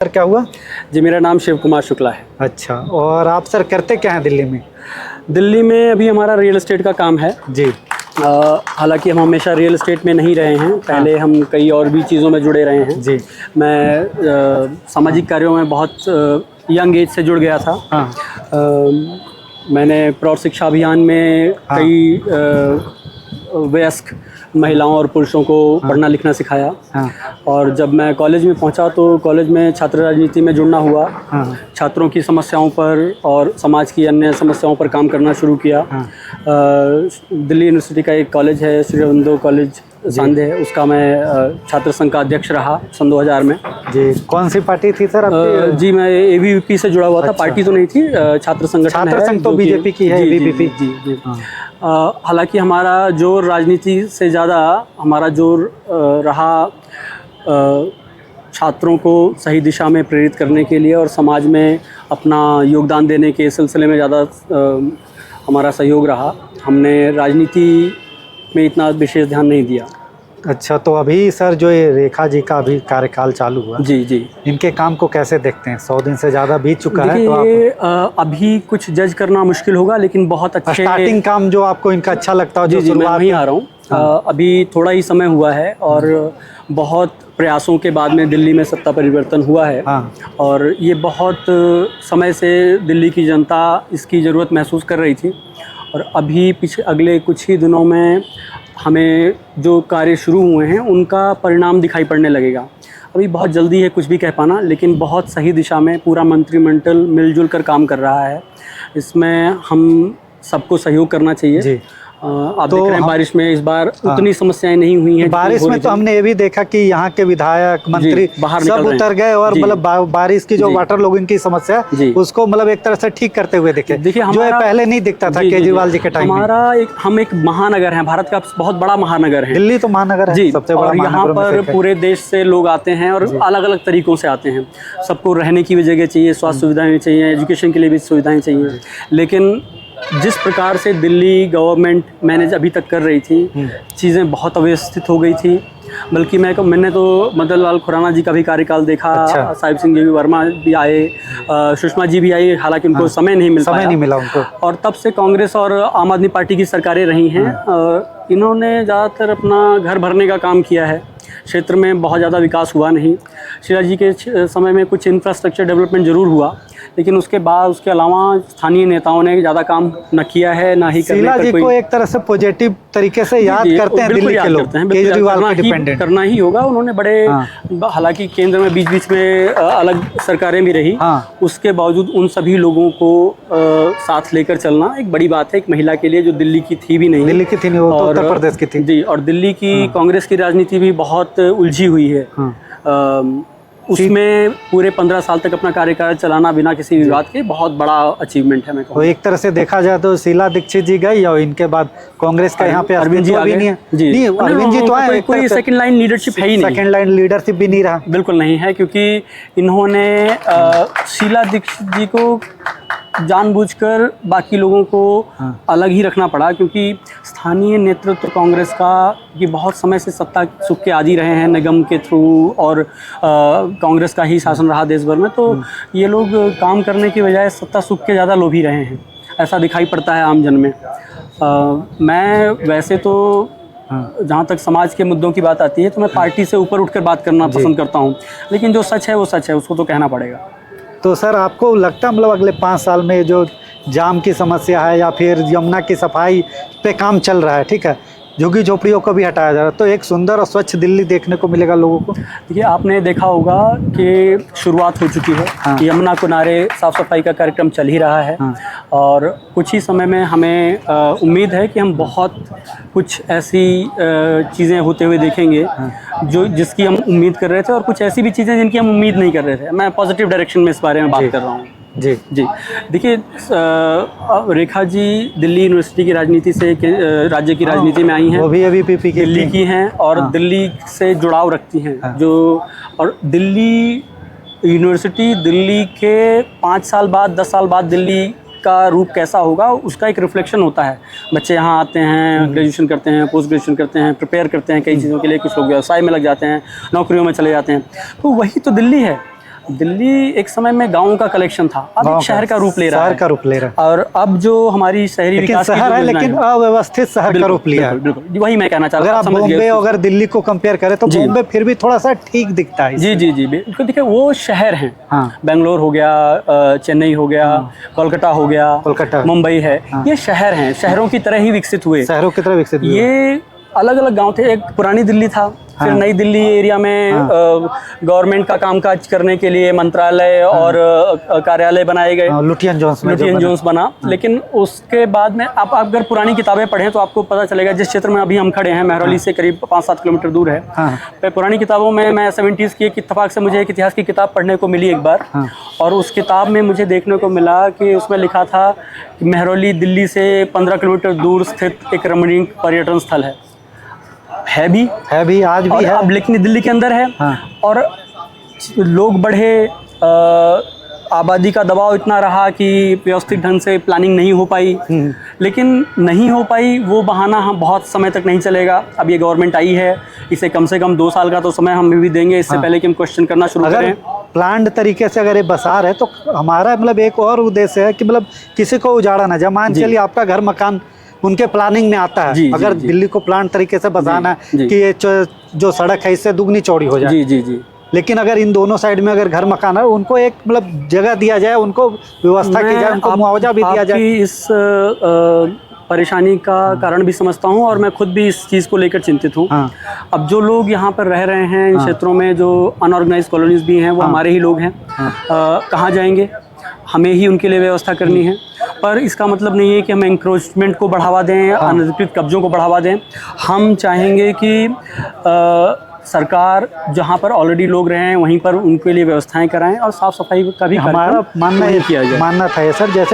Sir क्या हुआ? जी, मेरा नाम शिव कुमार शुक्ला है। अच्छा, और आप सर करते क्या हैं दिल्ली में? दिल्ली में अभी हमारा रियल एस्टेट का काम है जी। हालांकि हम हमेशा रियल एस्टेट में नहीं रहे हैं, पहले हम कई और भी चीज़ों में जुड़े रहे हैं। जी। मैं सामाजिक कार्यों में बहुत यंग एज से जुड़ गया था। मैंने प्रौढ़ शिक्षा अभियान में कई वयस्क महिलाओं और पुरुषों को पढ़ना लिखना सिखाया। और जब मैं कॉलेज में पहुंचा तो कॉलेज में छात्र राजनीति में जुड़ना हुआ। छात्रों की समस्याओं पर और समाज की अन्य समस्याओं पर काम करना शुरू किया। दिल्ली यूनिवर्सिटी का एक कॉलेज है, श्री अरबिंदो कॉलेज सांधे है, उसका मैं छात्र संघ का अध्यक्ष रहा सन 2000 में। जी। कौन सी पार्टी थी सर आपकी? जी, मैं एबीवीपी से जुड़ा हुआ था। पार्टी तो नहीं थी, छात्र संगठन है। छात्र संघ तो बीजेपी की है, एबीवीपी। जी। हालांकि हमारा जोर राजनीति से ज़्यादा हमारा जोर रहा छात्रों को सही दिशा में प्रेरित करने के लिए और समाज में अपना योगदान देने के सिलसिले में ज़्यादा हमारा सहयोग रहा। हमने राजनीति में इतना विशेष ध्यान नहीं दिया। अच्छा, तो अभी सर जो ये रेखा जी का अभी कार्यकाल चालू हुआ, जी, इनके काम को कैसे देखते हैं? 100 दिन से ज़्यादा बीत चुका है तो ये अभी कुछ जज करना मुश्किल होगा, लेकिन बहुत अच्छे स्टार्टिंग काम जो आपको इनका अच्छा लगता हो? जी, मैं वहीं आ रहा हूँ। अभी थोड़ा ही समय हुआ है और बहुत प्रयासों के बाद में दिल्ली में सत्ता परिवर्तन हुआ है। और ये बहुत समय से दिल्ली की जनता इसकी ज़रूरत महसूस कर रही थी और अभी अगले कुछ ही दिनों में हमें जो कार्य शुरू हुए हैं उनका परिणाम दिखाई पड़ने लगेगा। अभी बहुत जल्दी है कुछ भी कह पाना, लेकिन बहुत सही दिशा में पूरा मंत्रिमंडल मिलजुल कर काम कर रहा है। इसमें हम सबको सहयोग करना चाहिए। जी। आप देख रहे हैं बारिश में इस बार उतनी समस्याएं नहीं हुई हैं। बारिश में तो हमने ये भी देखा कि यहाँ के विधायक मंत्री बाहर सब उतर गए और मतलब बारिश की जो वाटर लॉगिंग की समस्या उसको मतलब एक तरह से ठीक करते हुए देखे। देखिए, जो है पहले नहीं दिखता था केजरीवाल जी के टाइम में। हम एक महानगर है, भारत का बहुत बड़ा महानगर है दिल्ली। तो महानगर है सबसे बड़ा। यहाँ पर पूरे देश से लोग आते हैं और अलग अलग तरीकों से आते हैं। सबको रहने की भी जगह चाहिए, स्वास्थ्य सुविधाएं चाहिए, एजुकेशन के लिए भी सुविधाएं चाहिए। लेकिन जिस प्रकार से दिल्ली गवर्नमेंट मैनेज अभी तक कर रही थी, चीज़ें बहुत अव्यवस्थित हो गई थी। बल्कि मैंने तो मदन लाल खुराना जी का भी कार्यकाल देखा। साहिब सिंह जी वर्मा भी आए, सुषमा जी भी आई, हालांकि उनको समय नहीं मिला उनको। और तब से कांग्रेस और आम आदमी पार्टी की सरकारें रही हैं। इन्होंने ज़्यादातर अपना घर भरने का काम किया है, क्षेत्र में बहुत ज़्यादा विकास हुआ नहीं। शीला जी के समय में कुछ इंफ्रास्ट्रक्चर डेवलपमेंट ज़रूर हुआ, लेकिन उसके बाद उसके अलावा स्थानीय नेताओं ने ज़्यादा काम न किया है, ना ही शीला जी को एक तरह से पॉजिटिव तरीके से याद करते हैं दिल्ली के लोग। केजरीवाल पे डिपेंडेंट करना ही होगा। उन्होंने बड़े हालांकि केंद्र में बीच में अलग सरकारें भी रही, उसके बावजूद उन सभी लोगों को साथ लेकर चलना एक बड़ी बात है एक महिला के लिए, जो दिल्ली की थी भी नहीं। दिल्ली की थी नहीं, वो तो उत्तर प्रदेश की थी। जी, और दिल्ली की कांग्रेस की राजनीति भी बहुत उलझी हुई है। उसमें पूरे 15 साल तक अपना कार्यकाल चलाना बिना किसी विवाद के बहुत बड़ा अचीवमेंट है। मैं कहूँ तो एक तरह से देखा जाए तो शीला दीक्षित जी गई और इनके बाद कांग्रेस का यहाँ पे अरविंद जी भी नहीं है। नहीं, अरविंद जी तो आए, कोई सेकंड लाइन लीडरशिप है ही नहीं। सेकंड लाइन लीडरशिप भी नहीं रहा, बिल्कुल नहीं है, क्योंकि इन्होंने शीला दीक्षित जी को जानबूझकर बाकी लोगों को अलग ही रखना पड़ा, क्योंकि स्थानीय नेतृत्व कांग्रेस का ये बहुत समय से सत्ता सुख के आदी रहे हैं निगम के थ्रू, और कांग्रेस का ही शासन रहा देश भर में। तो ये लोग काम करने की बजाय सत्ता सुख के ज़्यादा लोभी रहे हैं, ऐसा दिखाई पड़ता है आम जन में। मैं वैसे तो जहाँ तक समाज के मुद्दों की बात आती है तो मैं पार्टी से ऊपर उठकर बात करना पसंद करता हूँ, लेकिन जो सच है वो सच है, उसको तो कहना पड़ेगा। तो सर आपको लगता है मतलब अगले 5 साल में जो जाम की समस्या है या फिर यमुना की सफाई पे काम चल रहा है, ठीक है, झुग्गी झोपड़ियों को भी हटाया जा रहा है, तो एक सुंदर और स्वच्छ दिल्ली देखने को मिलेगा लोगों को? देखिए, आपने देखा होगा कि शुरुआत हो चुकी है। यमुना किनारे साफ सफाई का कार्यक्रम चल ही रहा है। और कुछ ही समय में हमें उम्मीद है कि हम बहुत कुछ ऐसी चीज़ें होते हुए देखेंगे जिसकी हम उम्मीद कर रहे थे, और कुछ ऐसी भी चीज़ें जिनकी हम उम्मीद नहीं कर रहे थे। मैं पॉजिटिव डायरेक्शन में इस बारे में बात कर रहा हूँ। जी। देखिए, रेखा जी दिल्ली यूनिवर्सिटी की राजनीति से राज्य की राजनीति में आई हैं, वो भी एबीवीपी की दिल्ली की हैं और दिल्ली से जुड़ाव रखती हैं। जो और दिल्ली यूनिवर्सिटी दिल्ली के 5 साल बाद 10 साल बाद दिल्ली का रूप कैसा होगा उसका एक रिफ्लेक्शन होता है। बच्चे यहाँ आते हैं, ग्रेजुएशन करते हैं, पोस्ट ग्रेजुएशन करते हैं, प्रिपेयर करते हैं कई चीज़ों के लिए, कुछ लोग व्यवसाय में लग जाते हैं, नौकरियों में चले जाते हैं, तो वही तो दिल्ली है। दिल्ली एक समय में गाँव का कलेक्शन था, अब गाँव एक शहर का रूप ले रहा शहर है। का रूप ले रहा है। और अब जो हमारी शहरी लेकिन विकास की शहर जो है, योजनाएं लेकिन हैं, अव्यवस्थित शहर का रूप लिया है। बिल्कुल बिल्कुल, वही मैं कहना चाह अगर रहा आप था, समझ गए बॉम्बे उस चीज़ अगर दिल्ली को कंपेयर करें तो जी। बॉम्बे फिर भी थोड़ा सा ठीक दिखता है जी इससे। जी जी बिल्कुल। देखिए वो शहर हैं, हाँ। बेंगलोर हो गया, चेन्नई हो गया, कोलकाता हो गया, कोलकाता। मुंबई है, हाँ। ये शहर हैं, शहरों की तरह ही विकसित हुए। शहरों की तरह विकसित हुए। ये अलग अलग गांव थे, एक पुरानी दिल्ली था, फिर हाँ। नई दिल्ली एरिया में हाँ। गवर्नमेंट का कामकाज करने के लिए मंत्रालय और कार्यालय बनाए गए। लुटियन जोन्स में जो लुटियन बना। जोन्स बना। लेकिन उसके बाद में आप अगर पुरानी किताबें पढ़ें तो आपको पता चलेगा, जिस क्षेत्र में अभी हम खड़े हैं, महरौली से करीब 5-7 किलोमीटर दूर है। हाँ। मैं पुरानी किताबों में, मैं 70s की एक इत्तेफाक से मुझे एक इतिहास की किताब पढ़ने को मिली एक बार। हाँ। और उस किताब में मुझे देखने को मिला कि उसमें लिखा था कि महरौली दिल्ली से 15 किलोमीटर दूर स्थित एक रमणीक पर्यटन स्थल है भी, आज भी और है। अब लेकिन दिल्ली के अंदर है। हाँ। और लोग बढ़े, आबादी का दबाव इतना रहा कि व्यवस्थित ढंग से प्लानिंग नहीं हो पाई। लेकिन नहीं हो पाई वो बहाना हम बहुत समय तक नहीं चलेगा। अब ये गवर्नमेंट आई है, इसे कम से कम 2 साल का तो समय हम भी देंगे, इससे हाँ। पहले कि हम क्वेश्चन करना शुरू अगर करें। प्लान्ड तरीके से अगर ये बसा रहे तो हमारा मतलब एक और उद्देश्य है कि मतलब किसी को उजाड़ा ना जाए। मान जी। चलिए आपका घर मकान उनके प्लानिंग में आता है। जी, जी, अगर जी। दिल्ली को प्लान तरीके से बसाना है जी। कि ये जो सड़क है इससे दुगनी चौड़ी हो जाए। जी जी जी। लेकिन अगर इन दोनों साइड में अगर घर मकान है, उनको एक मतलब जगह दिया जाए, उनको व्यवस्था की जाए, उनको मुआवजा भी दिया जाए। आपकी इस परेशानी का कारण भी समझता हूँ, और मैं खुद भी इस चीज़ को लेकर चिंतित हूँ। हाँ। अब जो लोग यहाँ पर रह रहे हैं इन क्षेत्रों में, जो अनऑर्गेनाइज कॉलोनीज भी हैं, वो हमारे ही लोग हैं। कहाँ जाएंगे? हमें ही उनके लिए व्यवस्था करनी है। पर इसका मतलब नहीं है कि हम एंक्रोचमेंट को बढ़ावा दें, अनधिकृत कब्जों को बढ़ावा दें। हम चाहेंगे कि सरकार जहाँ पर ऑलरेडी लोग रहे हैं वहीं पर उनके लिए व्यवस्थाएं कराएं, और साफ सफाई का भी हमारा कार्यक्रम मानना किया जाए। मानना था ये सर, जैसे